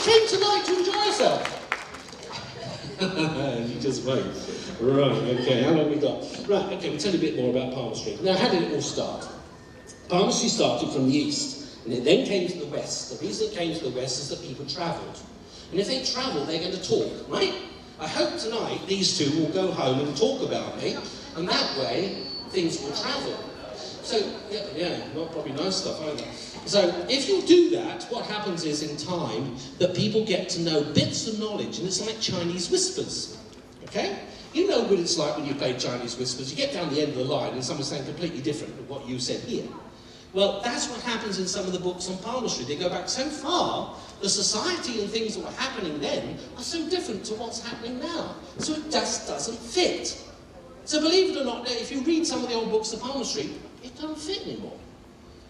came tonight to enjoy yourself. You just wait. Right, okay, how long we got? Right, okay, we'll tell you a bit more about palmistry. Now, how did it all start? Palmistry started from the east, and it then came to the west. The reason it came to the west is that people travelled. And if they travel, they're going to talk, right? I hope tonight these two will go home and talk about me, and that way things will travel. So, yeah, not probably nice stuff either. So, if you do that, what happens is in time that people get to know bits of knowledge, and it's like Chinese whispers, okay? You know what it's like when you play Chinese whispers. You get down the end of the line and someone's saying completely different to what you said here. Well, that's what happens in some of the books on palmistry. They go back so far, the society and things that were happening then are so different to what's happening now. So it just doesn't fit. So believe it or not, if you read some of the old books of palmistry, it doesn't fit anymore.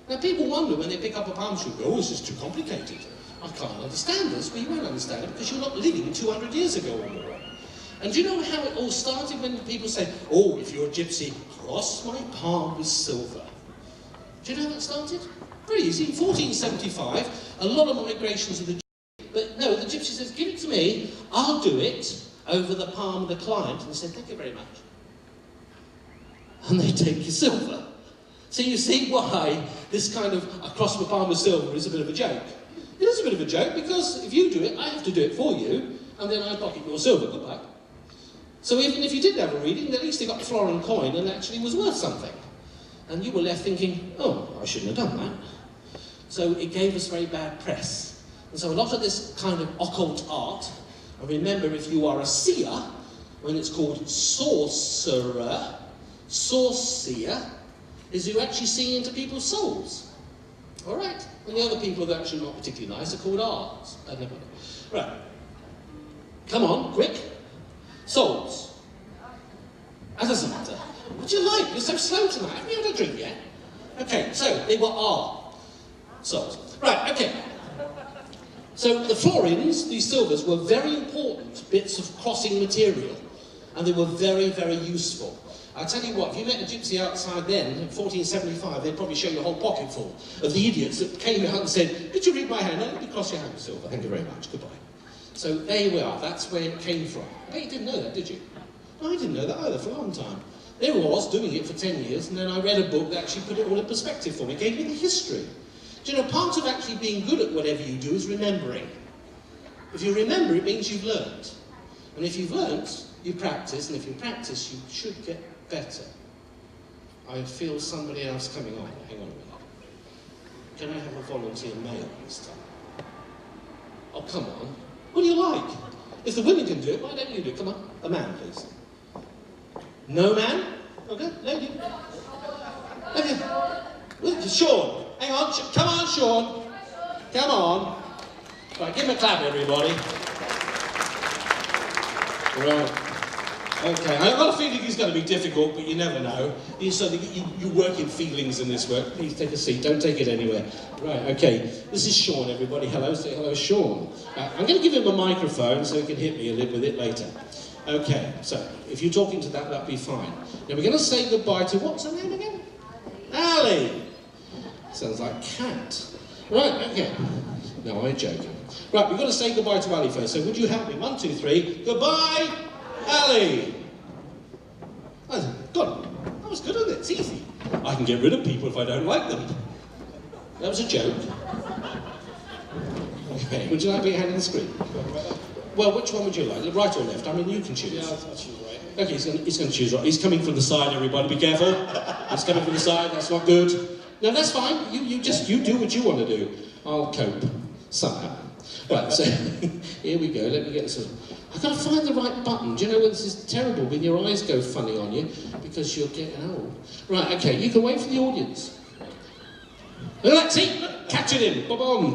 Now people wonder when they pick up a palmistry, oh, this is too complicated. I can't understand this. Well, you won't understand it because you're not living 200 years ago or more. And do you know how it all started when people say, oh, if you're a gypsy, cross my palm with silver. Do you know how that started? Very easy. In 1475, a lot of migrations of the gypsies, but no, the gypsy says, give it to me, I'll do it over the palm of the client. And they said, thank you very much. And they take your silver. So you see why this kind of across my palm with silver is a bit of a joke. It is a bit of a joke because if you do it, I have to do it for you, and then I pocket your silver. Goodbye. So even if you did have a reading, at least they got a florin coin and actually was worth something. And you were left thinking, oh, I shouldn't have done that. So it gave us very bad press. And so a lot of this kind of occult art, and remember if you are a seer, when it's called sorcerer, is you actually see into people's souls. All right? And the other people that are actually not particularly nice are called arts. Right. Come on, quick. Souls. That doesn't matter. What do you like? You're so slow tonight. Haven't you had a drink yet? Okay, so they were souls. Right, okay. So the florins, these silvers, were very important bits of crossing material. And they were very, very useful. I'll tell you what, if you met a gypsy outside then, in 1475, they'd probably show you a whole pocket full of the idiots that came out and said, did you read my hand? No, let me cross your hand with silver. Thank you very much. Goodbye. So there we are. That's where it came from. But you didn't know that, did you? No, I didn't know that either for a long time. There I was doing it for 10 years, and then I read a book that actually put it all in perspective for me. It gave me the history. Do you know, part of actually being good at whatever you do is remembering. If you remember, it means you've learned. And if you've learned, you practice, and if you practice, you should get better. I feel somebody else coming on. Hang on a minute. Can I have a volunteer male this time? Oh, come on. What do you like? If the women can do it, why don't you do it? Come on. A man, please. No man? Okay, lady. Okay. Look, Sean. Hang on. Come on, Sean. Come on. Right, give him a clap, everybody. Right. Okay, I've got a feeling it's going to be difficult, but you never know. So you work in feelings in this work. Please take a seat, don't take it anywhere. Right, okay. This is Sean, everybody. Hello, say hello, Sean. I'm going to give him a microphone so he can hit me a little with it later. Okay, so if you're talking to that, that'll be fine. Now we're going to say goodbye to, what's her name again? Ali. Sounds like cat. Right, okay. No, I'm joking. Right, we've got to say goodbye to Ali first. So would you help me? 1, 2, 3. Goodbye, Ali. Oh, God, that was good, wasn't it? It's easy. I can get rid of people if I don't like them. That was a joke. Okay, would you like me to hand in the screen? Well, which one would you like? Right or left? I mean, you can choose. Yeah, I'll choose right. Okay, he's going to choose right. He's coming from the side, everybody. Be careful. He's coming from the side. That's not good. No, that's fine. You do what you want to do. I'll cope somehow. Right, so here we go. Let me get this. I've got to find the right button. Do you know when this is terrible when your eyes go funny on you because you're getting old? Right, okay. You can wait for the audience. Let's see. Catch it in. Ba-bom.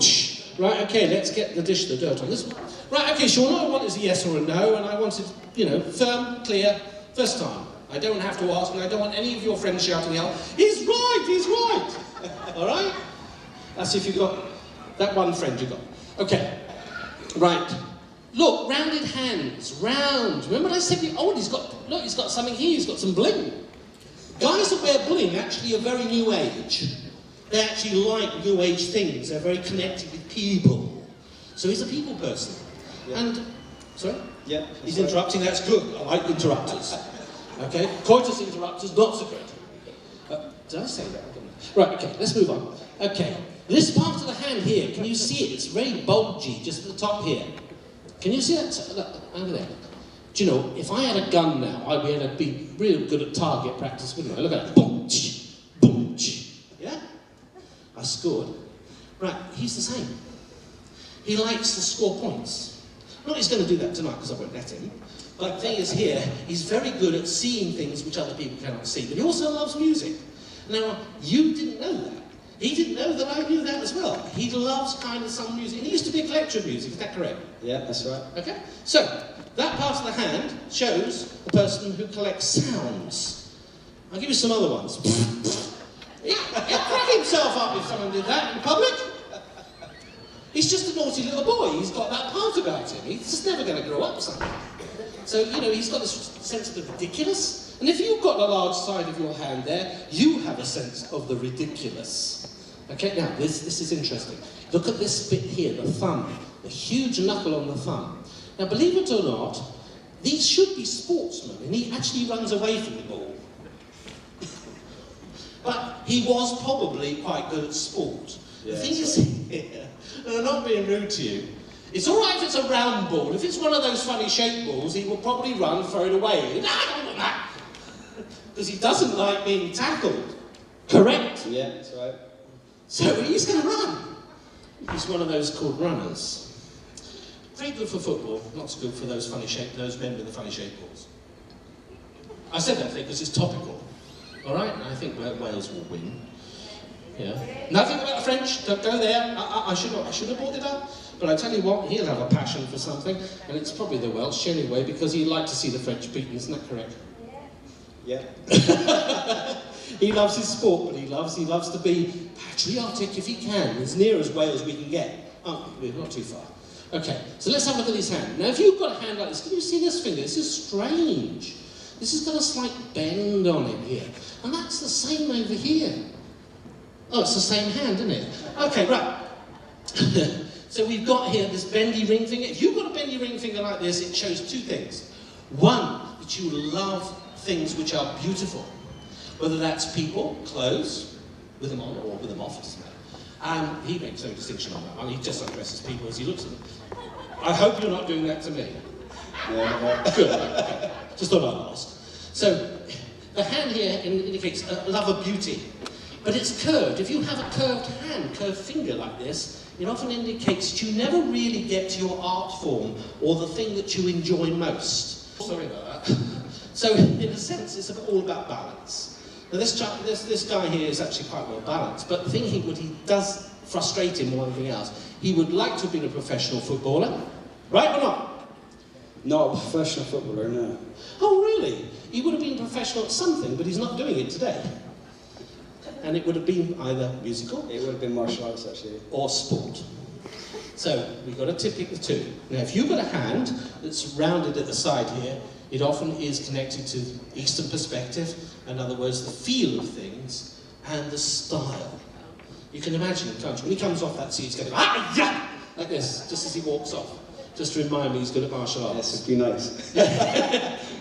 Right, okay. Let's get the dish the dirt on this one. Right, okay, Sean, all I want is a yes or a no, and I want it, you know, firm, clear, first time. I don't have to ask, and I don't want any of your friends shouting out, he's right, he's right! All right? That's if you've got that one friend you've got. Okay, right. Look, rounded hands, round. Remember what I said? Oh, he's got something here, he's got some bling. Guys that wear bling actually are very new age. They actually like new age things, they're very connected with people. So he's a people person. Yeah. And, sorry? Yeah. He's interrupting, that's good. I like interrupters. Okay? Coitus interrupters, not so good. Did I say that? I don't know. Right, okay, let's move on. Okay, this part of the hand here, can you see it? It's very bulgy, just at the top here. Can you see that? Look, over there. Do you know, if I had a gun now, I'd be able to be real good at target practice, wouldn't I? Look at that. Boom, boom, yeah? I scored. Right, he's the same. He likes to score points. Not he's going to do that tonight, because I won't let him. But the thing is here, he's very good at seeing things which other people cannot see. But he also loves music. Now, you didn't know that. He didn't know that I knew that as well. He loves kind of some music. And he used to be a collector of music, is that correct? Yeah, that's right. Okay, so that part of the hand shows the person who collects sounds. I'll give you some other ones. He'd crack himself up if someone did that in public. He's just a naughty little boy. He's got that part about him. He's just never going to grow up something. So, you know, he's got this sense of the ridiculous. And if you've got a large side of your hand there, you have a sense of the ridiculous. Okay, now, this is interesting. Look at this bit here, the thumb. The huge knuckle on the thumb. Now, believe it or not, these should be sportsmen, and he actually runs away from the ball. But he was probably quite good at sport. Yeah, the thing is here, and I'm not being rude to you, it's all right if it's a round ball. If it's one of those funny shaped balls, he will probably run, throw it away. Because he doesn't like being tackled. Correct? Yeah, that's right. So he's going to run. He's one of those called runners. Very good for football, not so good for those men with the funny shaped balls. I said that thing because it's topical. All right? And I think Wales will win. Yeah. Nothing about the French. Don't go there. I should have brought it up. But I tell you what, he'll have a passion for something, and it's probably the Welsh anyway, because he'd like to see the French beaten. Isn't that correct? Yeah. He loves his sport, but he loves to be patriotic if he can, as near as Wales we can get. Oh, we're not too far. Okay, so let's have a look at his hand. Now, if you've got a hand like this, can you see this finger? This is strange. This has got a slight bend on it here. And that's the same over here. Oh, it's the same hand, isn't it? Okay, right. So we've got here this bendy ring finger. If you've got a bendy ring finger like this, it shows two things. One, that you love things which are beautiful. Whether that's people, clothes, with them on or with them off, it doesn't matter. He makes no distinction on that one. He just undresses people as he looks at them. I hope you're not doing that to me. Yeah. Good, okay. Just thought I'd ask. So, the hand here indicates a love of beauty. But it's curved. If you have a curved hand, curved finger like this, it often indicates that you never really get to your art form or the thing that you enjoy most. Sorry about that. So, in a sense, it's all about balance. Now, this guy here is actually quite well balanced, but the thing what he does frustrate him more than anything else, he would like to have been a professional footballer, right or not? Not a professional footballer, no. Oh, really? He would have been professional at something, but he's not doing it today. And it would have been either musical... It would have been martial arts, actually. ...or sport. So, we've got to pick the two. Now, if you've got a hand that's rounded at the side here, it often is connected to Eastern perspective, in other words, the feel of things, and the style. You can imagine, can't you? When he comes off that seat, he's going, ah, yeah! Like this, just as he walks off. Just to remind me he's good at martial arts. Yes, it'd be nice.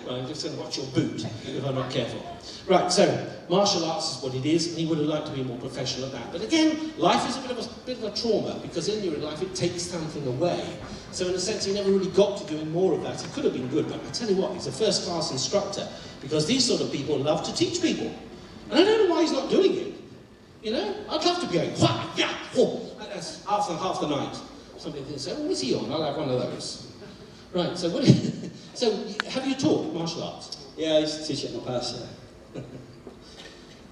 Well, I'm just going to watch your boot, if I'm not careful. Right, so, martial arts is what it is, and he would have liked to be more professional at that. But again, life is a bit of a trauma, because in your life it takes something away. So in a sense, he never really got to doing more of that. He could have been good, but I tell you what, he's a first-class instructor, because these sort of people love to teach people. And I don't know why he's not doing it. You know, I'd love to be going, wha, yeah, oh, that's half the night. Somebody can say, oh, what's he on? I'll have one of those. Right, so so have you taught martial arts? Yeah, I used to teach it in the past, yeah.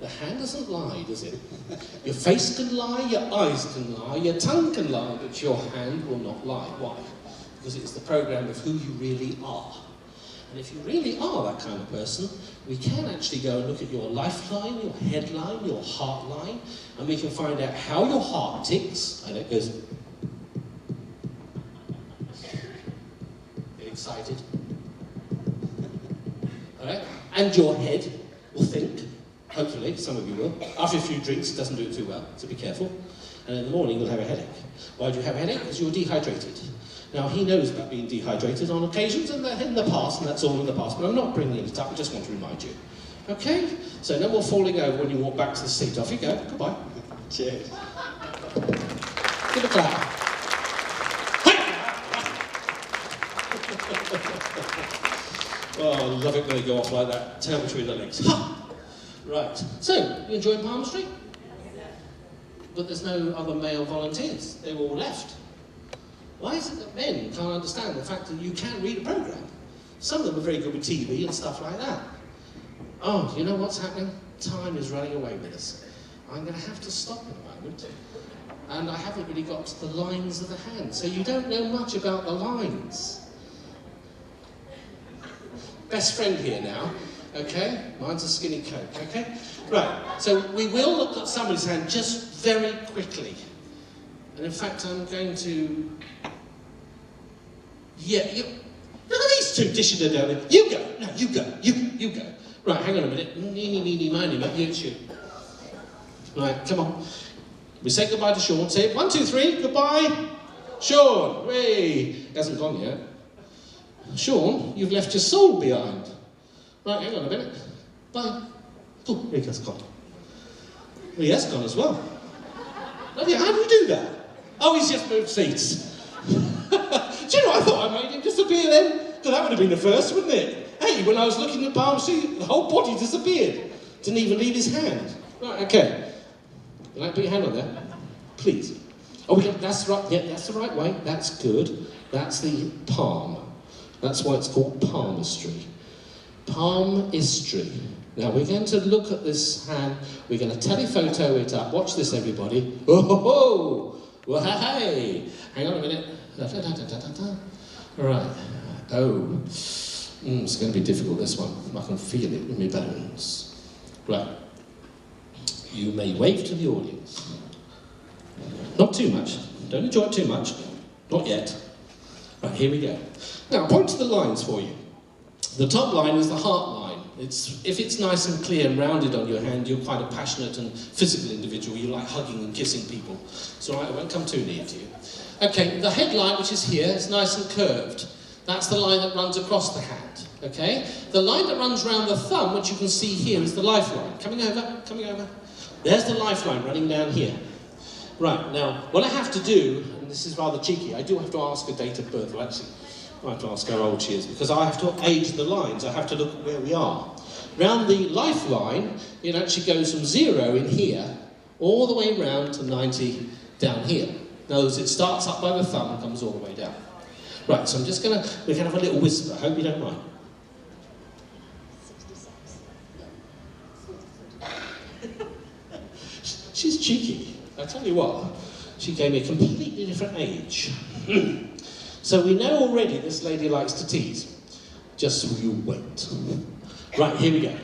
The hand doesn't lie, does it? Your face can lie, your eyes can lie, your tongue can lie, but your hand will not lie. Why? Because it's the program of who you really are. And if you really are that kind of person, we can actually go and look at your lifeline, your headline, your heart line, and we can find out how your heart ticks, and it goes... Get excited. Alright? And your head will think. Hopefully, some of you will. After a few drinks, it doesn't do it too well, so be careful. and in the morning you'll have a headache. Why do you have a headache? Because you're dehydrated. Now, he knows about being dehydrated on occasions in the past, and that's all in the past, but I'm not bringing it up, I just want to remind you. Okay? So no more falling over when you walk back to the seat. Off you go. Goodbye. Cheers. Give a clap. Oh, I love it when they go off like that. Tail between the legs. Right. So, you enjoying palmistry? But there's no other male volunteers. They were all left. Why is it that men can't understand the fact that you can read a programme? Some of them are very good with TV and stuff like that. Oh, you know what's happening? Time is running away with us. I'm going to have to stop in a moment. And I haven't really got to the lines of the hand, so you don't know much about the lines. Best friend here now, okay? Mine's a skinny coke, okay? Right, so we will look at somebody's hand just very quickly. And in fact, I'm going to... Yeah, look at these two dishing it down there. You go, no, you go, you go. Right, hang on a minute. Meeny, miny, it's you. Right, come on. We say goodbye to Sean. Say it, 1, 2, 3, goodbye. Sean, hey, he hasn't gone yet. Sean, you've left your soul behind. Right, hang on a minute. Bye. Oh, he has gone. Well, he has gone as well. Bloody hell, how do you do that? Oh, he's just moved seats. Do you know, I thought I made him disappear then. Because that would have been the first, wouldn't it? Hey, when I was looking at palmistry, the whole body disappeared. Didn't even leave his hand. Right, okay. You like to put your hand on there? Please. Oh, that's right. Yeah, that's the right way. That's good. That's the palm. That's why it's called palmistry. Palmistry. Now we're going to look at this hand. We're going to telephoto it up. Watch this, everybody. Oh ho ho! Well, hey! Hang on a minute. Right. Oh. It's going to be difficult, this one. I can feel it with my bones. Right. You may wave to the audience. Not too much. Don't enjoy it too much. Not yet. Right, here we go. Now, I'll point to the lines for you. The top line is the heart line. If it's nice and clear and rounded on your hand, you're quite a passionate and physical individual. You like hugging and kissing people. So I won't come too near to you. Okay, the headline, which is here, is nice and curved. That's the line that runs across the hand. Okay? The line that runs round the thumb, which you can see here, is the lifeline. Coming over. There's the lifeline running down here. Right, now, what I have to do, and this is rather cheeky, I do have to ask a date of birth. Well, actually, I have to ask how old she is, because I have to age the lines. I have to look at where we are. Round the lifeline, it actually goes from 0 in here, all the way round to 90 down here. In other words, it starts up by the thumb and comes all the way down. Right, so we can have a little whisper. I hope you don't mind. 66. She's cheeky. I tell you what, she gave me a completely different age. So we know already this lady likes to tease. Just so you wait. Right, here we go.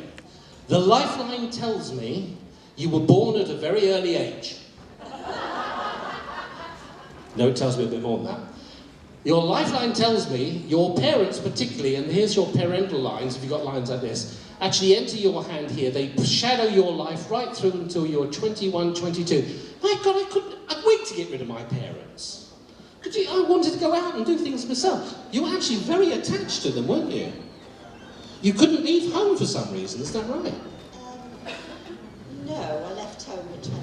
The lifeline tells me you were born at a very early age. No, it tells me a bit more than that. Your lifeline tells me your parents particularly, and here's your parental lines, if you've got lines like this, actually enter your hand here. They shadow your life right through until you're 21, 22. My God, I'd wait to get rid of my parents. I wanted to go out and do things myself. You were actually very attached to them, weren't you? You couldn't leave home for some reason, is that right? No, I left home at 20.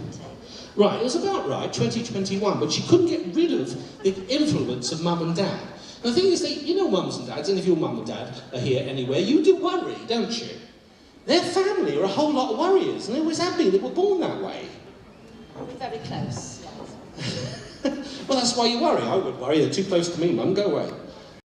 Right, it was about right, 2021, but she couldn't get rid of the influence of mum and dad. And the thing is, you know mums and dads, and if your mum and dad are here anywhere, you do worry, don't you? Their family are a whole lot of worriers, and they always have been. They were born that way. We're very close, yes. Well, that's why you worry. I would worry. They're too close to me, mum. Go away.